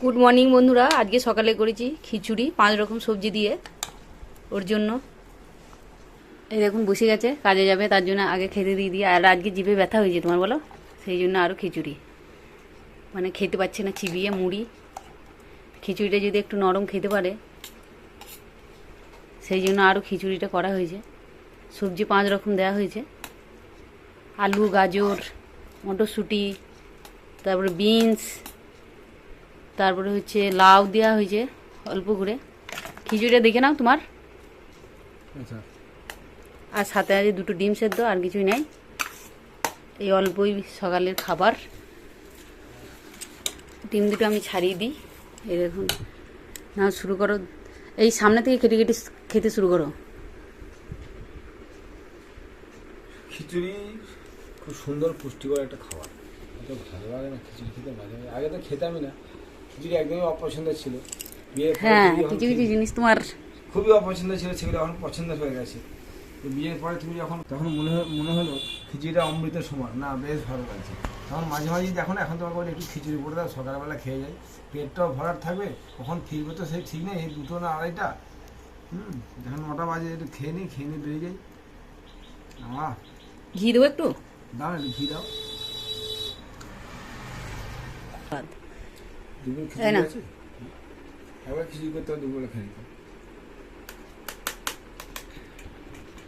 Good morning বন্ধুরা। আজকে সকালে করেছি খিচুড়ি 5 রকম সবজি দিয়ে। ওর জন্য এই দেখুন বসে গেছে, কাজে যাবে, তার জন্য আগে খেতে দিয়ে দিই। আর আজকে জিভে ব্যথা হয়েছে তোমার, বলো, সেই জন্য আরও খিচুড়ি, মানে খেতে পাচ্ছে না চিবিয়ে মুড়ি। খিচুড়িটা যদি একটু নরম খেতে পারে সেই জন্য আরও খিচুড়িটা করা হয়েছে। সবজি 5 রকম দেওয়া হয়েছে, আলু, গাজর, মটরশুঁটি, তারপরে বিনস, তারপরে হচ্ছে লাউ দেওয়া হয়েছে অল্প করে। খিচুড়িটা দেখে নাও তোমার। আচ্ছা, আর সাথে আছে 2টো ডিম সেদ্ধ, আর কিছুই নেই। এই অল্পই সকালের খাবার। ডিম 2টো আমি ছাড়িয়ে দিই। এই দেখুন, না শুরু করো, এই সামনে থেকে কেটে কেটে খেতে শুরু করো। খিচুড়ি খুব সুন্দর পুষ্টিকর একটা খাবার। এত ভালো লাগে না খিচুড়ি খেতে, মাঝে মাঝে। আগে তো খেতামই না, খিচুড়ি একদমই অপছন্দ ছিল। বিয়ের পরে হ্যাঁ, যখন কিছু কিছু জিনিস তোমার খুবই অপছন্দ ছিল, সেগুলো এখন পছন্দ হয়ে গেছে। তো বিয়ের পরে তুমি তখন মনে হলো খিচুড়িটা অমৃতের সমান, না বেশ ভালো লাগছে। তখন মাঝে মাঝে এখন তোমাকে বলে একটু খিচুড়ি করে দাও, সকালবেলা খেয়ে যাই, পেটটাও ভরাট থাকবে। কখন ফিরবে তো সেই ঠিক নেই, এই 2টো না 2:30। যখন 9টা বাজে একটু খেয়ে নিই বেরিয়ে যাই। ঘি দেবো একটু। দাও একটু ঘি দাও। দুপুর তাই না? খিচুড়ি আছে, একবার খিচুড়ি করতে হবে, দুপুরে খেয়ে নিতে।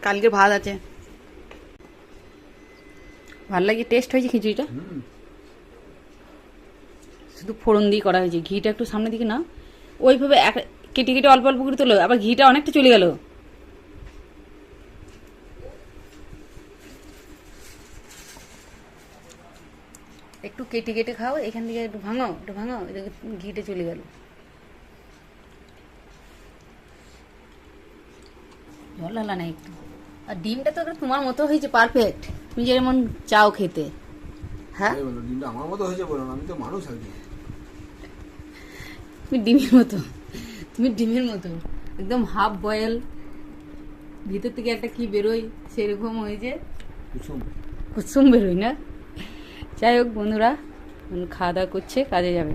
কালকে ভাত আছে। ভালো লাগে, টেস্ট হয়েছে খিচুড়িটা। শুধু ফোড়ন দিয়ে করা হয়েছে। ঘিটা একটু সামনের দিকে না, ওইভাবে কেটে কেটে অল্প অল্প করে তোলো, আবার ঘিটা অনেকটা চলে গেল। একটু কেটে কেটে খাও, এখান থেকে একটু ভাঙাও, এদিকে ঘিটা চলে গেল। জল হালা না একটু। আর ডিমটা তো তোমার মতো হয়েছে, পারফেক্ট, তুমি যেমন চাও খেতে। হ্যাঁ, এই বলো, ডিমটা আমার মতো হয়েছে বলো না, আমি তো মানুষ একদিন। তুমি ডিমের মতো একদম হাফ বয়েল, ভিতর থেকে একটা কি বেরোয় সেরকম হয়েছে, কুসুম বেরোয় না। যাই হোক বন্ধুরা, খাওয়া দাওয়া করছে, কাজে যাবে।